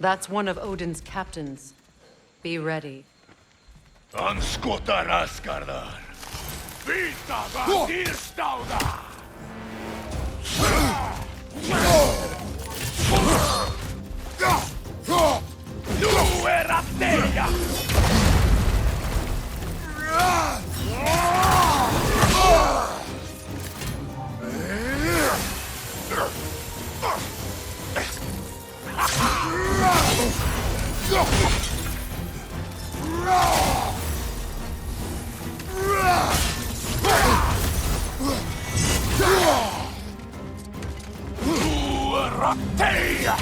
That's one of Odin's captains. Be ready. Anskota raskardar. Vita vandirstauda! Nu era teja! Teja!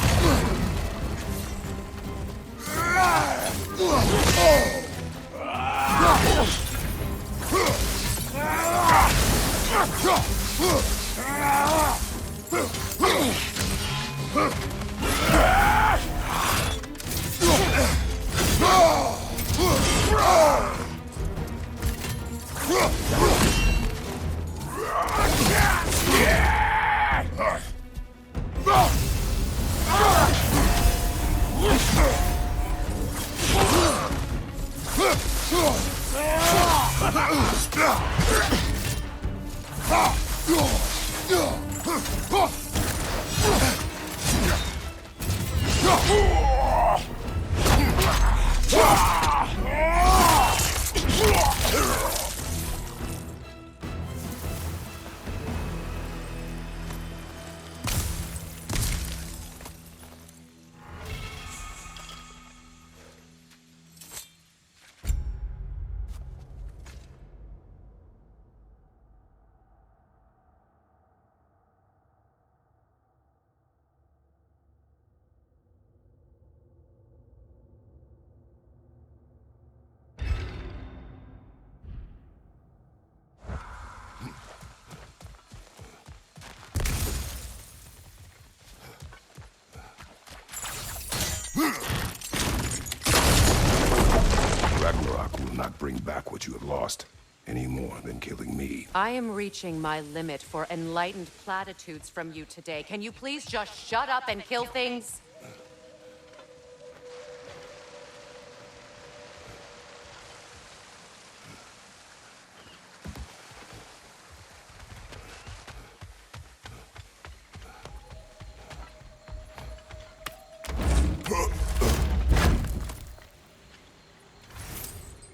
Ragnarök will not bring back what you have lost, any more than killing me. I am reaching my limit for enlightened platitudes from you today. Can you please just shut up and kill things?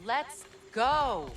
Let's go!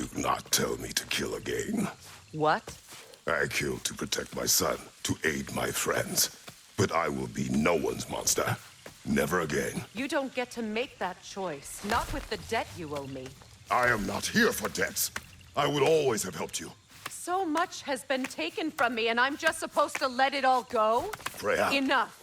Do not tell me to kill again. What? I killed to protect my son, to aid my friends. But I will be no one's monster. Never again. You don't get to make that choice. Not with the debt you owe me. I am not here for debts. I would always have helped you. So much has been taken from me, and I'm just supposed to let it all go? Freya. Enough.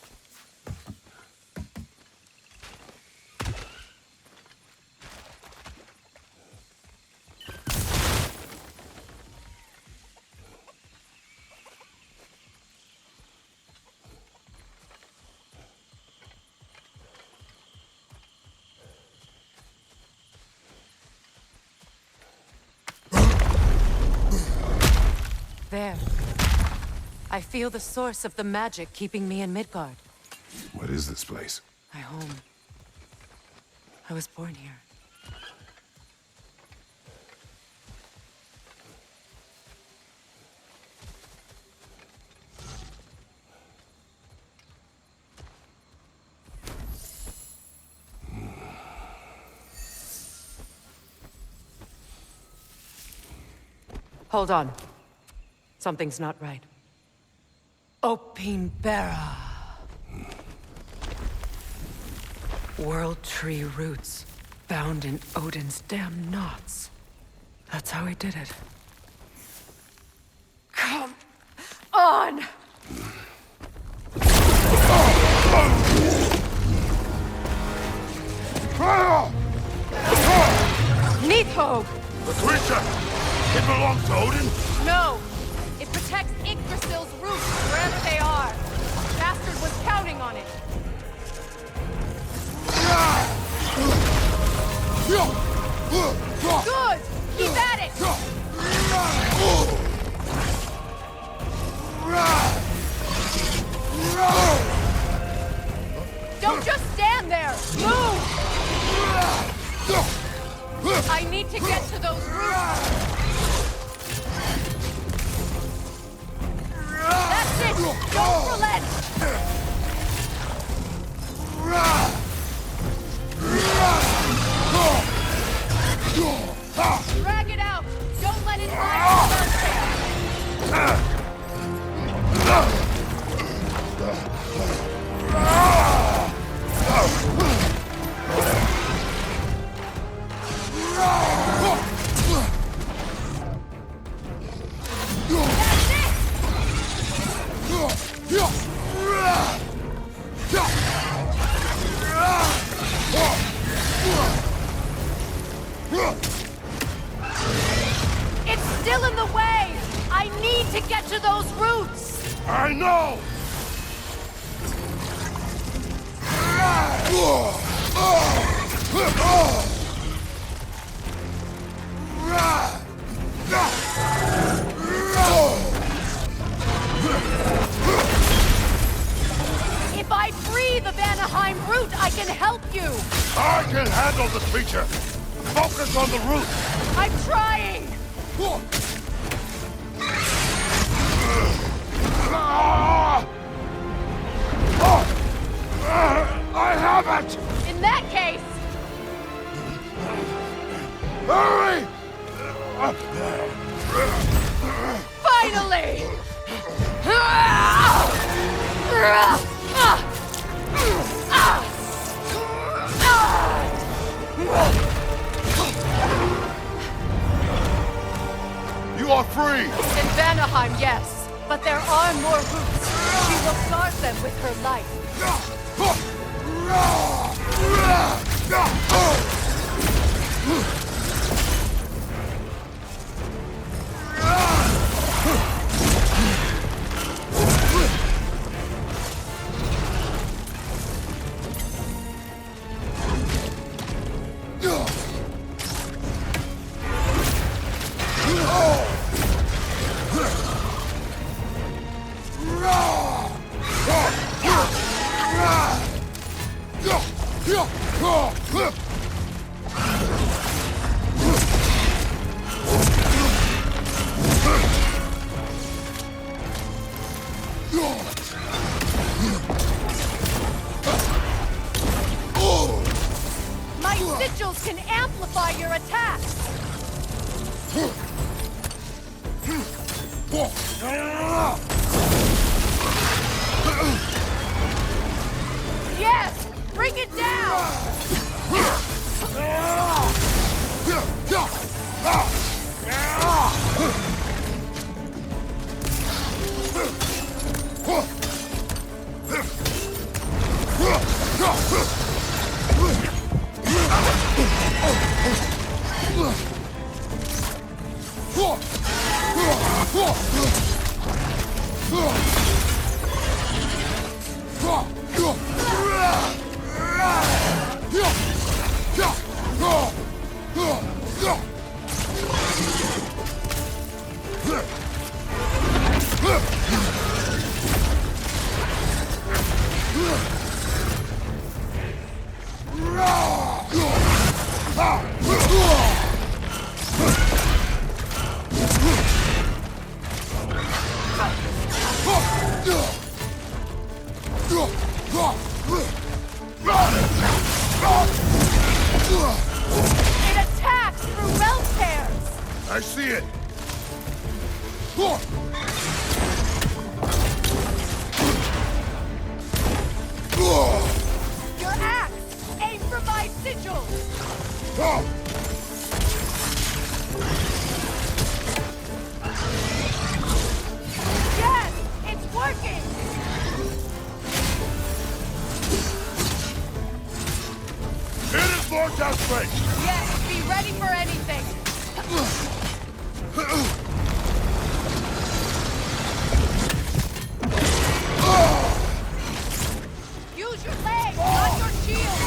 there. I feel the source of the magic keeping me in Midgard. What is this place? My home. I was born here. Hold on. Something's not right. Opinbera. World tree roots, bound in Odin's damn knots. That's how he did it. Come on! Nidhogg! The creature! It belongs to Odin? No! It protects Yggdrasil's roots wherever they are. Bastard was counting on it. Good! Keep at it! Don't just stand there! Move! I need to get to those roots! That's it! Don't relent! Drag it out! Don't let it lie there! It's still in the way! I need to get to those roots! I know! If I free the Vanaheim root, I can help you! I can handle the creature! Focus on the root! I'm trying! I have it! In that case, Hurry! finally! You are free! In Vanaheim, yes. But there are more roots. She will guard them with her life. My sigils can amplify your attacks! Yes! Bring it down! It attacks through realm tears! I see it! Your axe! Aim for my sigil! Yes! It's working! It is more desperate! Yes, be ready for anything! Use your legs, not your shield!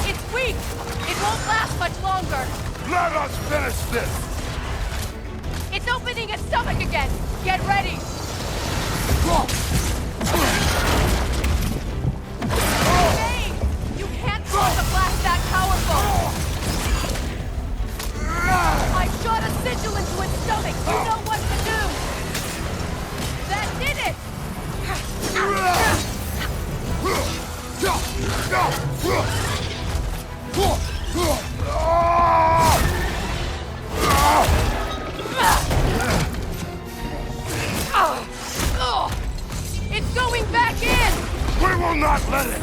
It's weak! It won't last much longer! Let us finish this! It's opening its stomach again! Get ready! Hey! You can't force a blast that powerful! I shot a sigil into its stomach! You know what to do! That did it! It's going back in! We will not let it!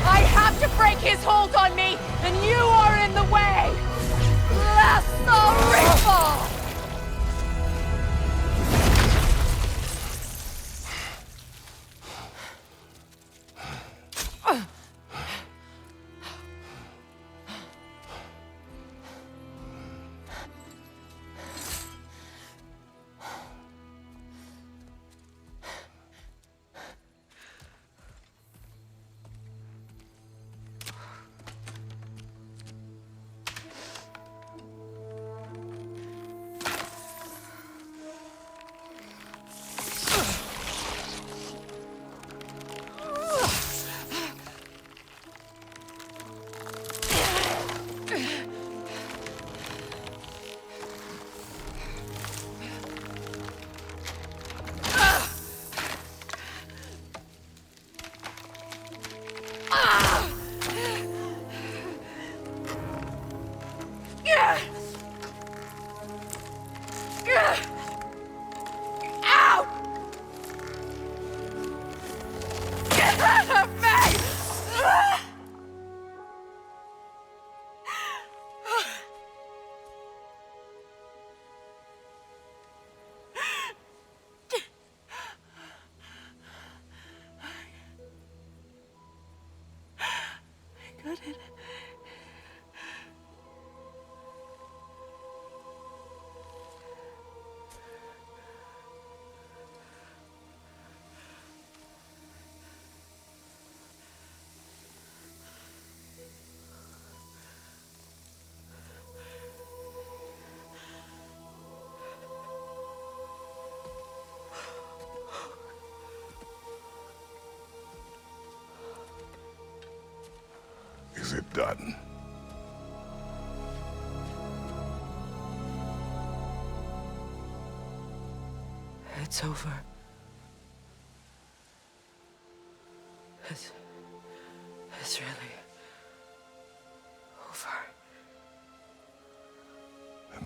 I have to break his hold on me, and you are in the way! Lasso Out! Get out of me! I got it. Is it done? It's over. It's really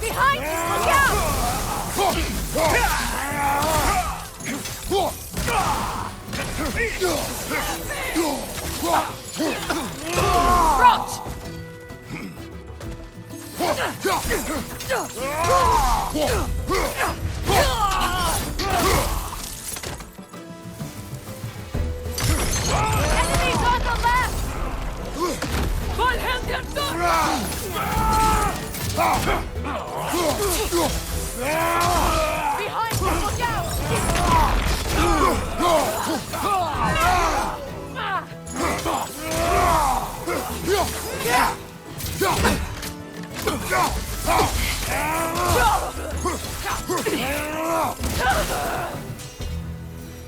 Behind you! Look out! Crouch! Enemies on the left! Behind you, look out!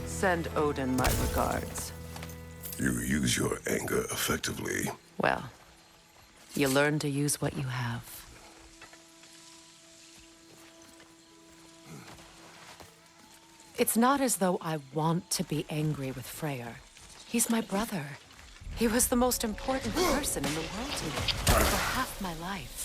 Send Odin my regards. You use your anger effectively. Well, you learn to use what you have. It's not as though I want to be angry with Freyr. He's my brother. He was the most important person in the world to me for half my life.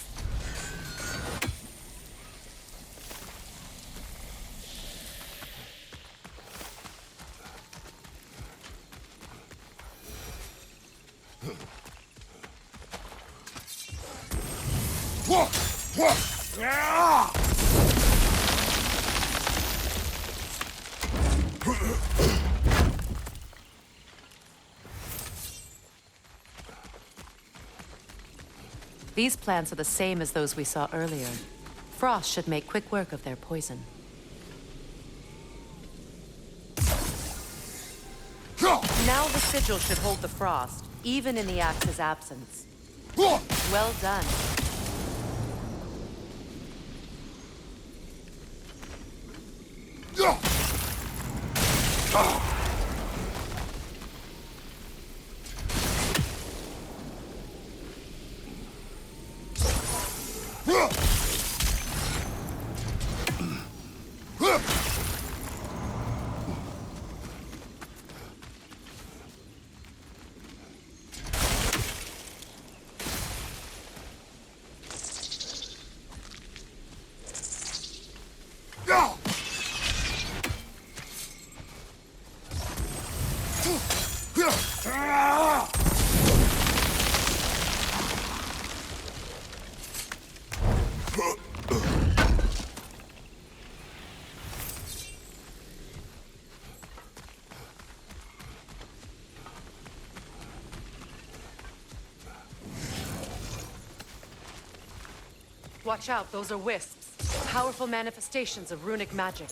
These plants are the same as those we saw earlier. Frost should make quick work of their poison. Now the sigil should hold the frost, even in the axe's absence. Well done. Watch out, those are wisps. Powerful manifestations of runic magic.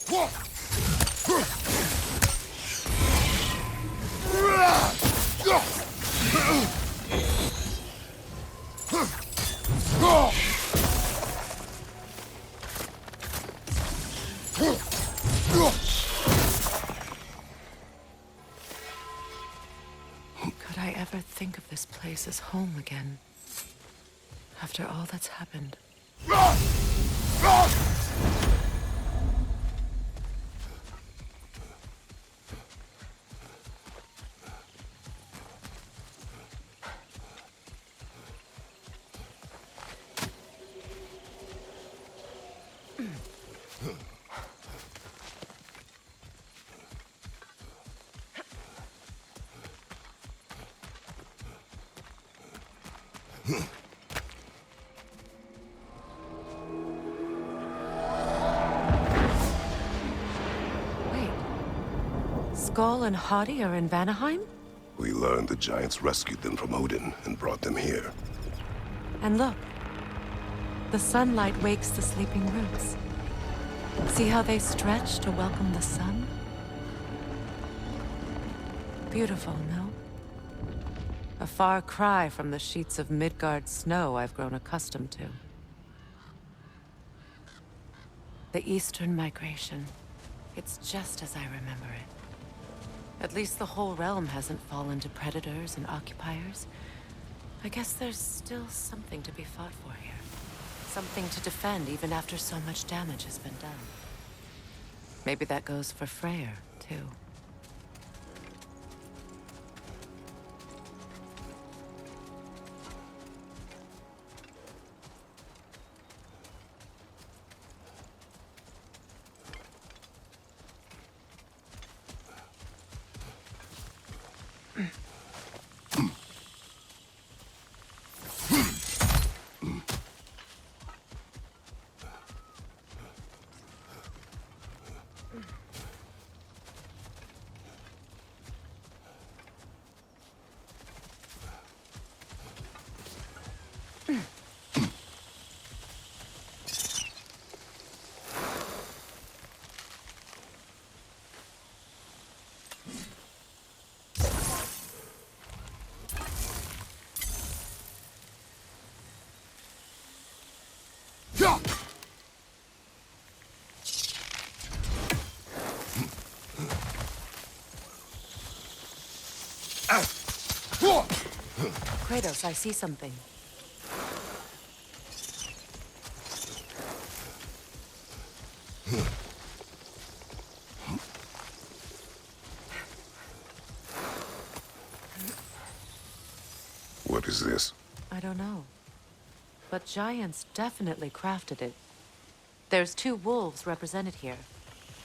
Could I ever think of this place as home again? After all that's happened. Skull and Hati are in Vanaheim? We learned the giants rescued them from Odin and brought them here. And look, the sunlight wakes the sleeping roots. See how they stretch to welcome the sun? Beautiful, no? A far cry from the sheets of Midgard snow I've grown accustomed to. The Eastern Migration. It's just as I remember it. At least the whole realm hasn't fallen to predators and occupiers. I guess there's still something to be fought for here. Something to defend even after so much damage has been done. Maybe that goes for Freyr, too. Kratos, I see something. What is this? I don't know. But giants definitely crafted it. There's 2 wolves represented here.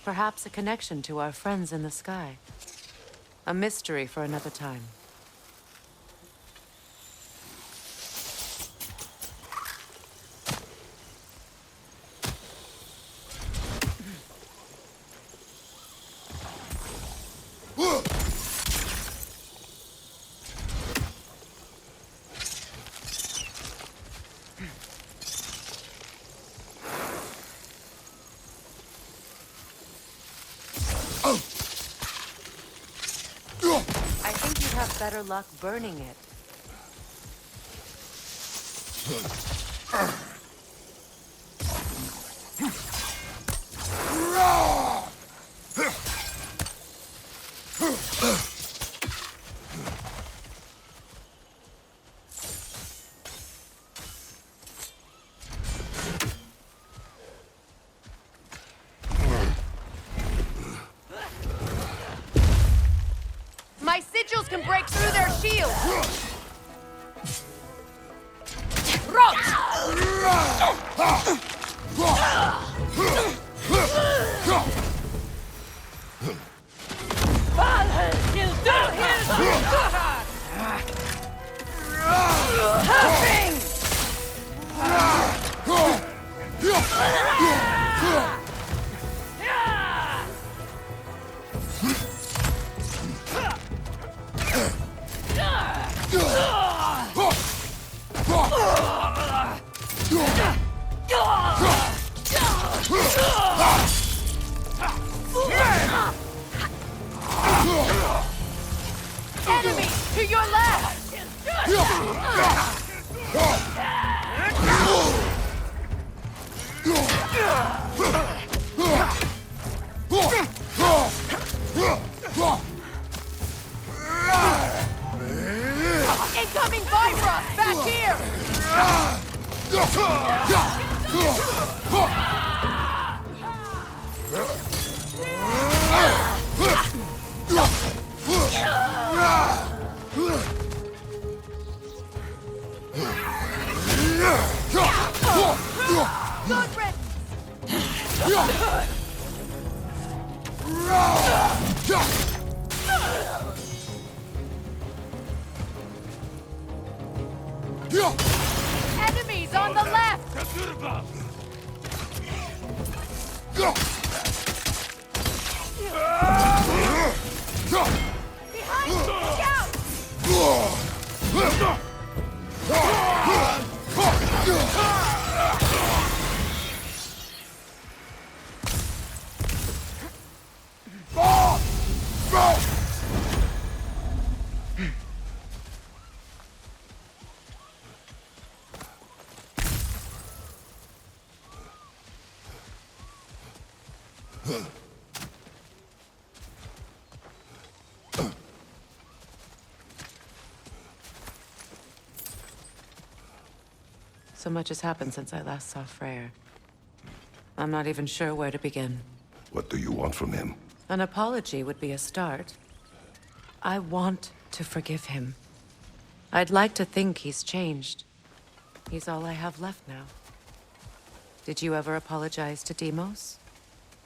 Perhaps a connection to our friends in the sky. A mystery for another time. I think you'd have better luck burning it. My sigils can break through their shields! Enemy to your left! Incoming Bifrost! Back here! Good Enemies on the left! Behind you! Scout! So much has happened since I last saw Freyr. I'm not even sure where to begin. What do you want from him? An apology would be a start. I want to forgive him. I'd like to think he's changed. He's all I have left now. Did you ever apologize to Deimos?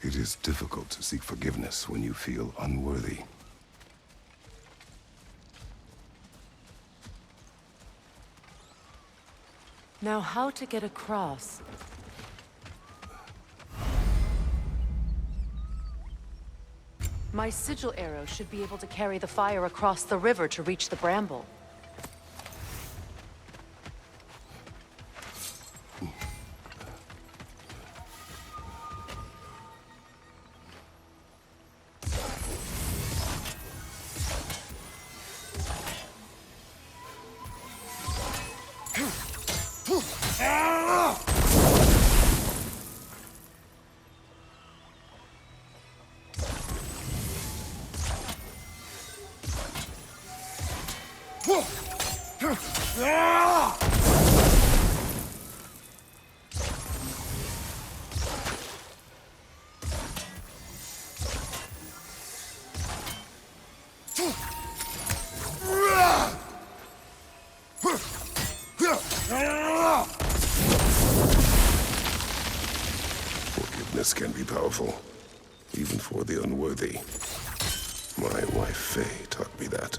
It is difficult to seek forgiveness when you feel unworthy. Now, how to get across? My sigil arrow should be able to carry the fire across the river to reach the bramble. Forgiveness can be powerful, even for the unworthy. My wife Faye taught me that.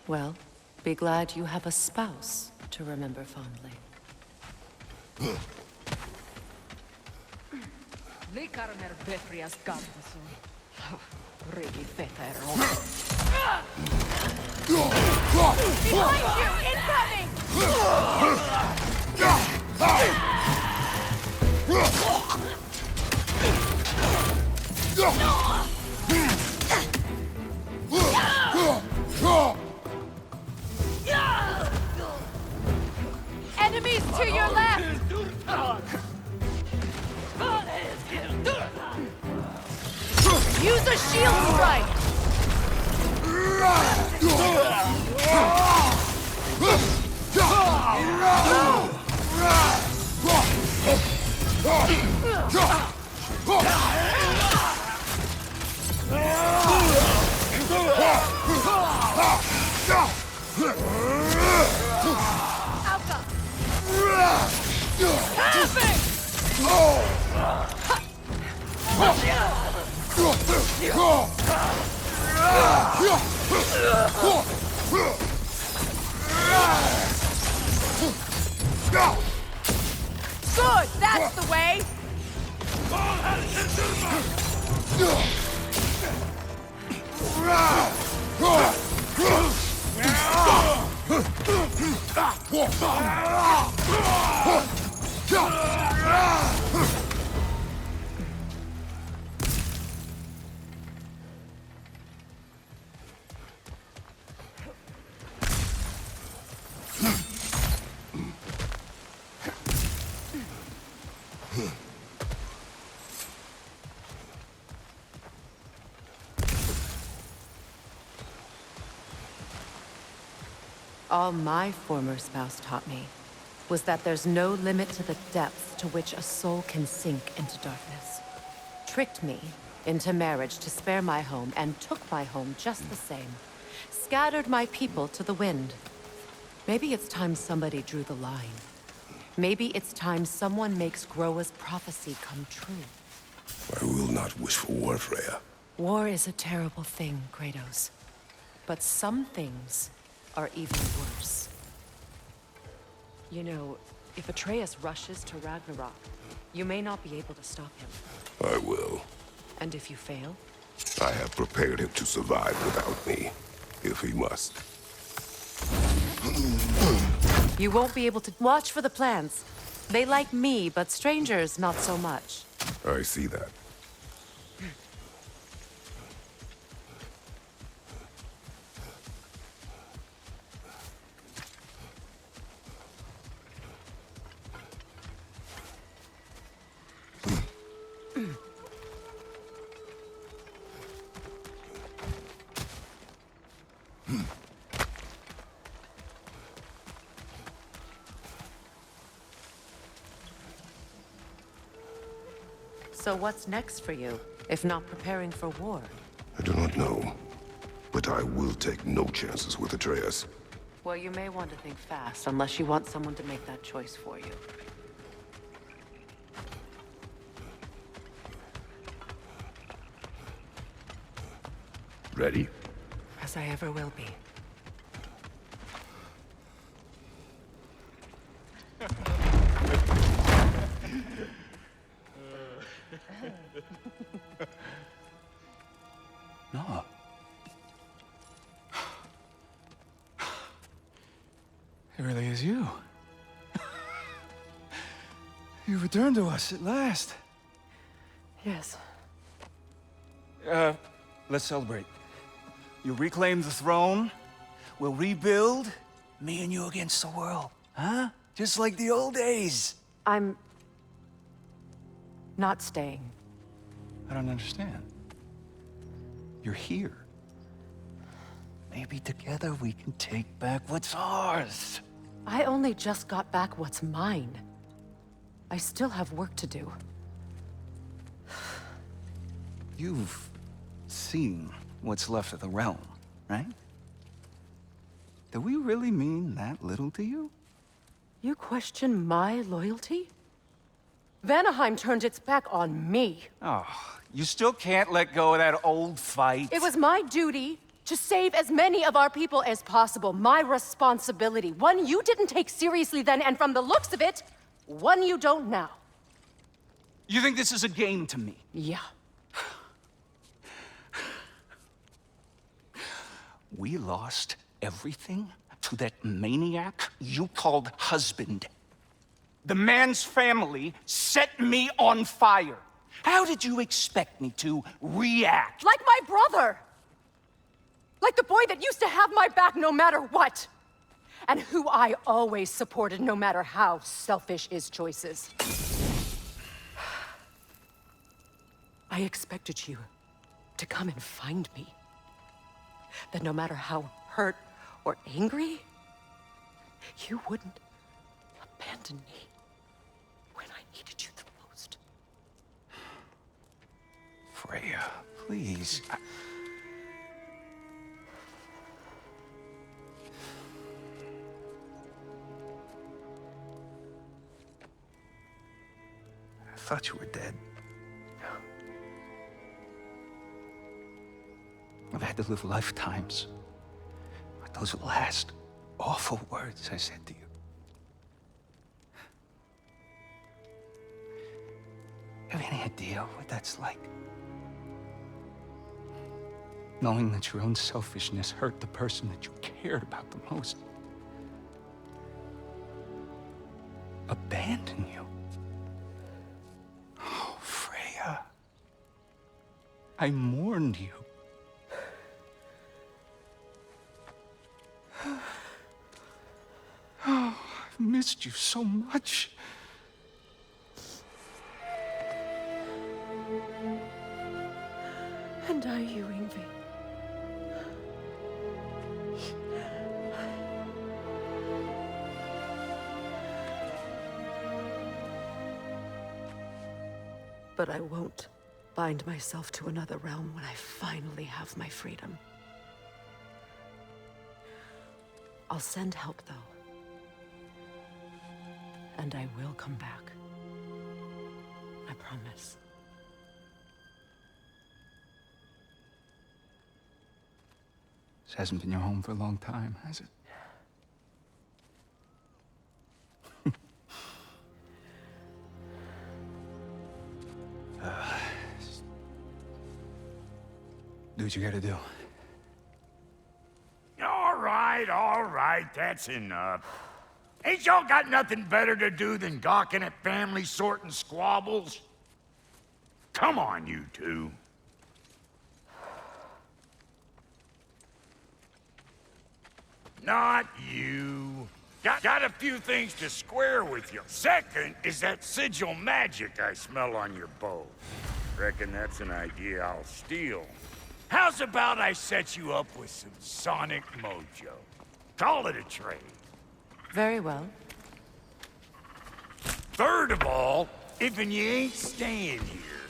Well, be glad you have a spouse to remember fondly. Likarner Betrias Gardason. Rigi Fetero. Behind you! Incoming! Enemies to your left! Use a shield strike! Alpha! Perfect! Good! That's the way! All my former spouse taught me was that there's no limit to the depth to which a soul can sink into darkness. Tricked me into marriage to spare my home and took my home just the same. Scattered my people to the wind. Maybe it's time somebody drew the line. Maybe it's time someone makes Groa's prophecy come true. I will not wish for war, Freya. War is a terrible thing, Kratos. But some things are even worse. You know, if Atreus rushes to Ragnarok, you may not be able to stop him. I will. And if you fail? I have prepared him to survive without me, if he must. You won't be able to watch for the plants. They like me, but strangers not so much. I see that. So what's next for you, if not preparing for war? I do not know, but I will take no chances with Atreus. Well, you may want to think fast, unless you want someone to make that choice for you. Ready? As I ever will be. No. It really is you. You returned to us at last. Yes. Let's celebrate. You reclaim the throne. We'll rebuild. Me and you against the world. Huh? Just like the old days. I'm... not staying. I don't understand. You're here. Maybe together we can take back what's ours. I only just got back what's mine. I still have work to do. You've seen what's left of the realm, right? Do we really mean that little to you? You question my loyalty? Vanaheim turned its back on me. Oh, you still can't let go of that old fight? It was my duty to save as many of our people as possible. My responsibility. One you didn't take seriously then, and from the looks of it, one you don't now. You think this is a game to me? Yeah. We lost everything to that maniac you called husband. The man's family set me on fire. How did you expect me to react? Like my brother! Like the boy that used to have my back no matter what! And who I always supported no matter how selfish his choices. I expected you to come and find me. That no matter how hurt or angry, you wouldn't abandon me when I needed you the most. Freya, please. I thought you were dead. I've had to live lifetimes with those last awful words I said to you. Have any idea what that's like? Knowing that your own selfishness hurt the person that you cared about the most. Abandon you. Oh, Freya. I mourned you. Oh, I've missed you so much. And I you, Yngvi. But I won't bind myself to another realm when I finally have my freedom. I'll send help, though. And I will come back. I promise. This hasn't been your home for a long time, has it? Do what you gotta do. All right, that's enough. Ain't y'all got nothing better to do than gawking at family sorting squabbles? Come on, you two. Not you. Got a few things to square with you. Second is that sigil magic I smell on your bow. Reckon that's an idea I'll steal. How's about I set you up with some sonic mojo? Call it a trade. Very well. Third of all, if you ain't staying here,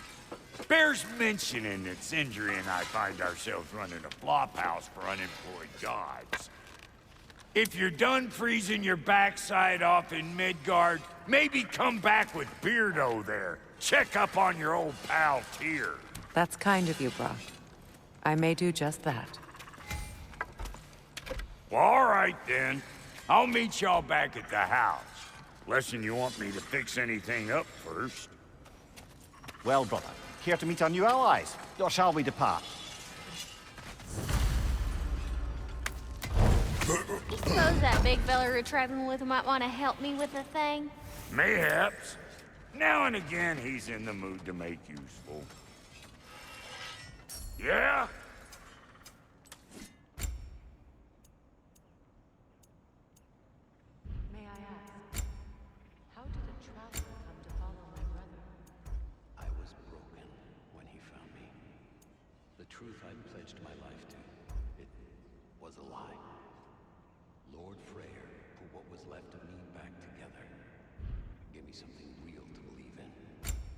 Bears mentioning that Sindri and I find ourselves running a flop house for unemployed gods. If you're done freezing your backside off in Midgard, maybe come back with Beardo there. Check up on your old pal Tyr. That's kind of you, Brock. I may do just that. Well, all right then. I'll meet y'all back at the house. Unless you want me to fix anything up first. Well, brother, care to meet our new allies? Or shall we depart? Suppose that big fella you're traveling with might want to help me with a thing? Mayhaps. Now and again, he's in the mood to make useful. Yeah? May I ask, how did a traveler come to follow my brother? I was broken when he found me. The truth I'd pledged my life to, it was a lie. Lord Freyr put what was left of me back together. Give me something real to believe in.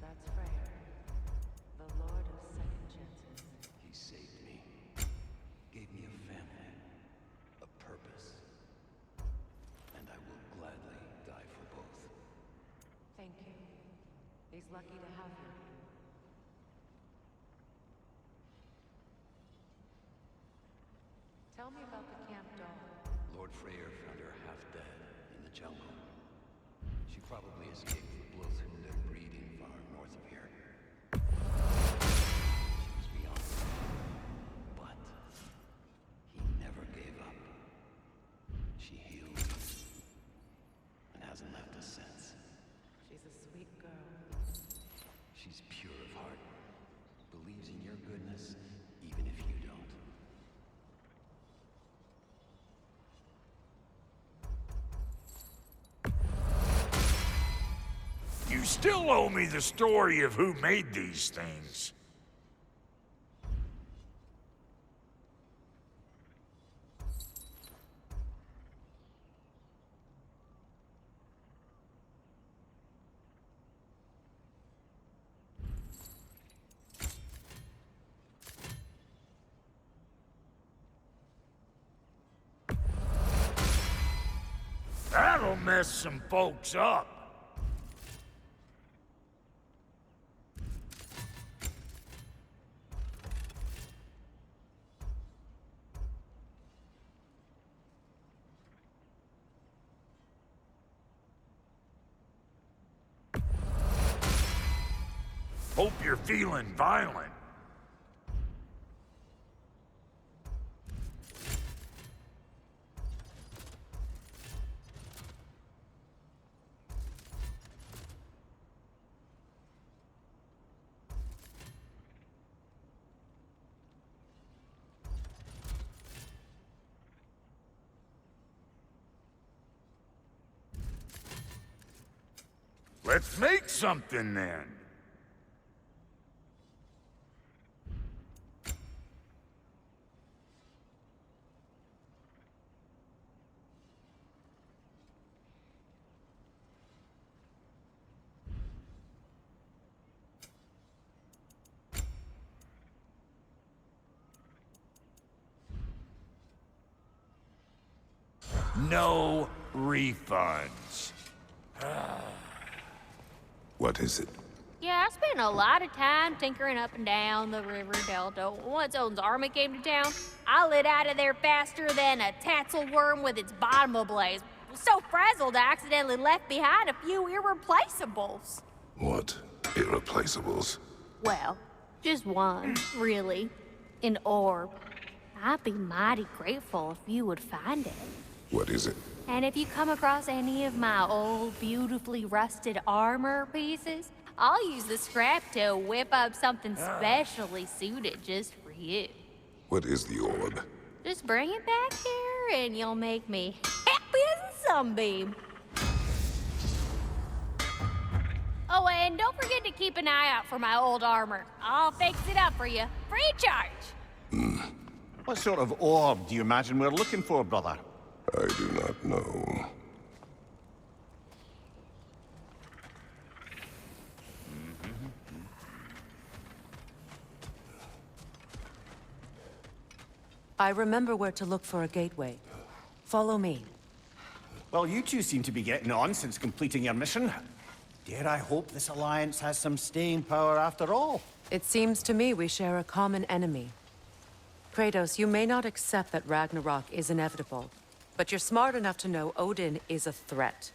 That's Freyr, the Lord of Second Chances. He saved me. Gave me a family. A purpose. And I will gladly die for both. Thank you. He's lucky to have you. Tell me about the camp dog. Lord Freyr found her half dead in the jungle. She probably escaped the Blothunde breeding farm north of here. She was beyond me. But he never gave up. She healed and hasn't left us since. She's a sweet girl. She's pure of heart. Believes in your goodness, even if you don't. You still owe me the story of who made these things. That'll mess some folks up. Hope you're feeling violent. Let's make something then. No refunds. What is it? Yeah, I spent a lot of time tinkering up and down the river delta. Once Odin's army came to town, I lit out of there faster than a tassel worm with its bottom ablaze. So frazzled, I accidentally left behind a few irreplaceables. What irreplaceables? Well, just one, really. An orb. I'd be mighty grateful if you would find it. What is it? And if you come across any of my old, beautifully rusted armor pieces, I'll use the scrap to whip up something specially suited just for you. What is the orb? Just bring it back here and you'll make me happy as a sunbeam. Oh, and don't forget to keep an eye out for my old armor. I'll fix it up for you, free of charge. What sort of orb do you imagine we're looking for, brother? I do not know. I remember where to look for a gateway. Follow me. Well, you two seem to be getting on since completing your mission. Dare I hope this alliance has some staying power after all? It seems to me we share a common enemy. Kratos, you may not accept that Ragnarok is inevitable, but you're smart enough to know Odin is a threat.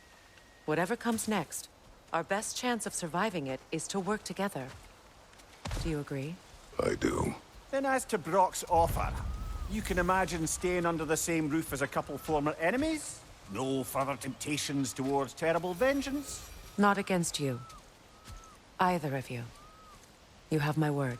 Whatever comes next, our best chance of surviving it is to work together. Do you agree? I do. Then as to Brock's offer, you can imagine staying under the same roof as a couple former enemies? No further temptations towards terrible vengeance? Not against you. Either of you. You have my word.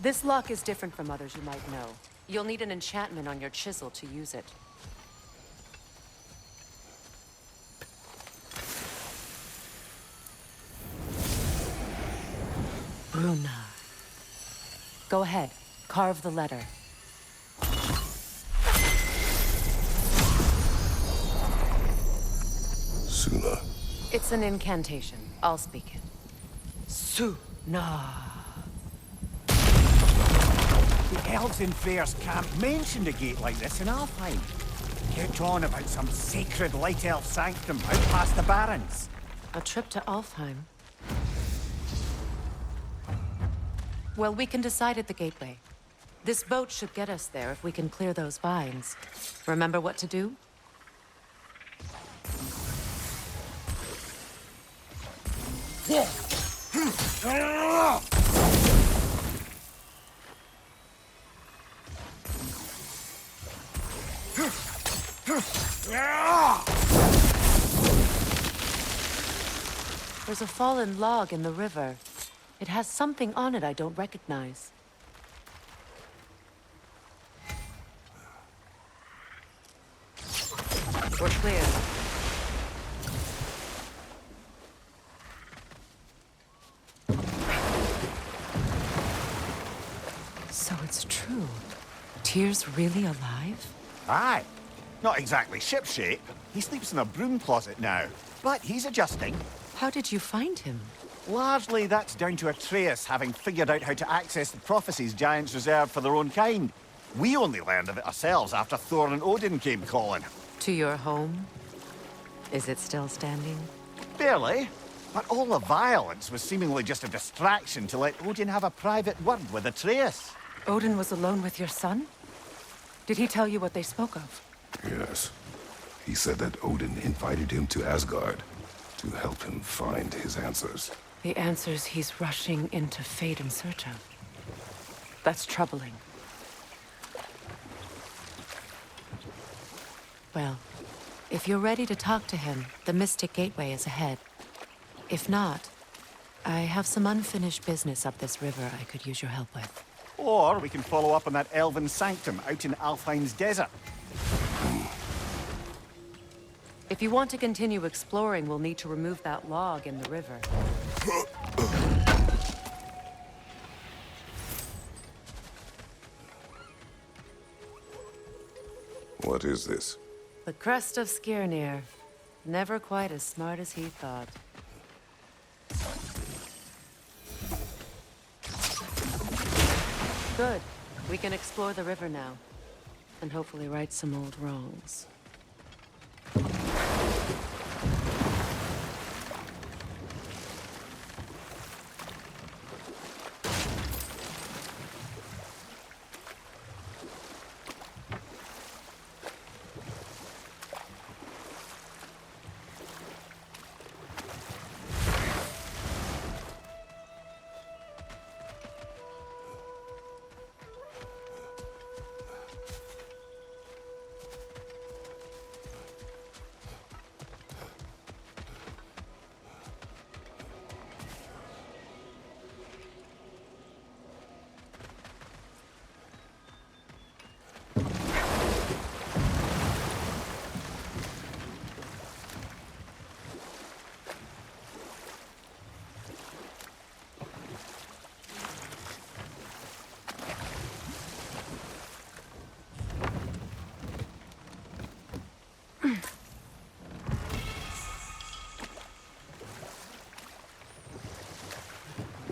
This lock is different from others you might know. You'll need an enchantment on your chisel to use it. Bruna. Go ahead. Carve the letter. Suna. It's an incantation. I'll speak it. Suna. The elves in Freyr's camp mentioned a gate like this in Alfheim. Kept on about some sacred light elf sanctum out past the Barrens. A trip to Alfheim. Well, we can decide at the gateway. This boat should get us there if we can clear those vines. Remember what to do? There's a fallen log in the river. It has something on it I don't recognize. We're clear. So it's true. Tyr's really alive? Aye. Not exactly shipshape. He sleeps in a broom closet now. But he's adjusting. How did you find him? Largely, that's down to Atreus having figured out how to access the prophecies giants reserved for their own kind. We only learned of it ourselves after Thor and Odin came calling. To your home? Is it still standing? Barely. But all the violence was seemingly just a distraction to let Odin have a private word with Atreus. Odin was alone with your son? Did he tell you what they spoke of? Yes. He said that Odin invited him to Asgard to help him find his answers. The answers he's rushing into fate in search of. That's troubling. Well, if you're ready to talk to him, the Mystic Gateway is ahead. If not, I have some unfinished business up this river I could use your help with. Or we can follow up on that elven sanctum out in Alfheim's desert. If you want to continue exploring, we'll need to remove that log in the river. What is this? The crest of Skirnir. Never quite as smart as he thought. Good. We can explore the river now. And hopefully right some old wrongs.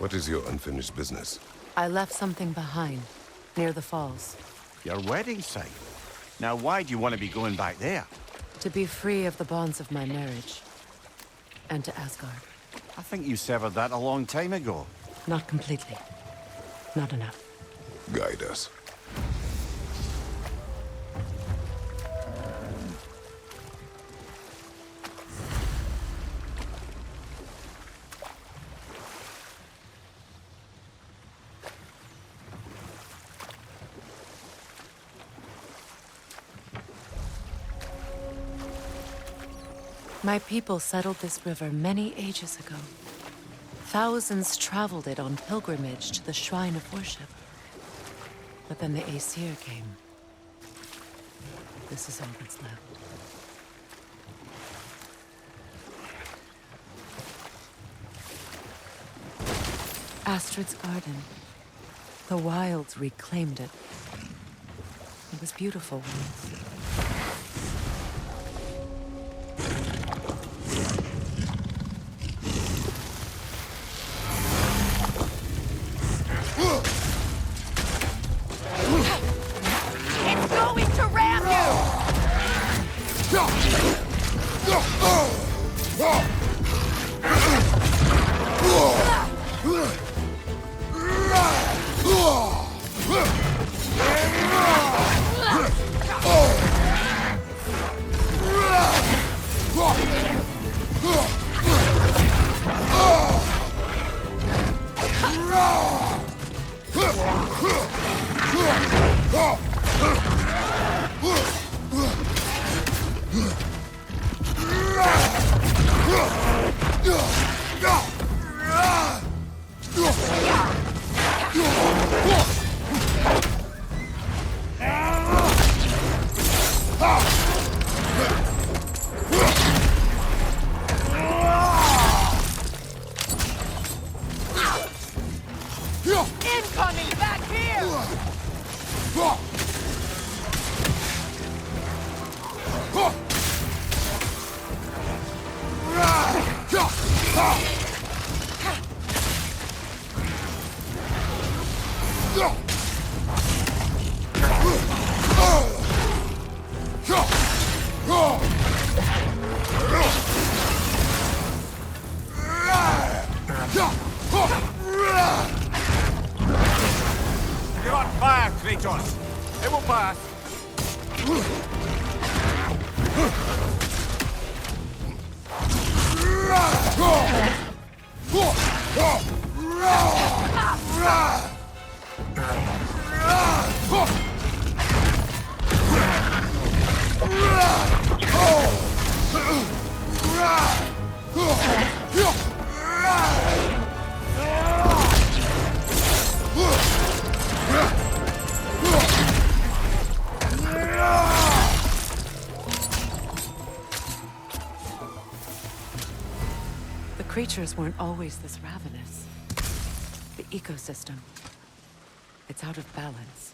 What is your unfinished business? I left something behind, near the falls. Your wedding site. Now, why do you want to be going back there? To be free of the bonds of my marriage. And to Asgard. I think you severed that a long time ago. Not completely. Not enough. Guide us. My people settled this river many ages ago. Thousands traveled it on pilgrimage to the shrine of worship. But then the Aesir came. This is all that's left. Astrid's garden. The wilds reclaimed it. It was beautiful once. It's going to ram you! Creatures weren't always this ravenous. The ecosystem, it's out of balance.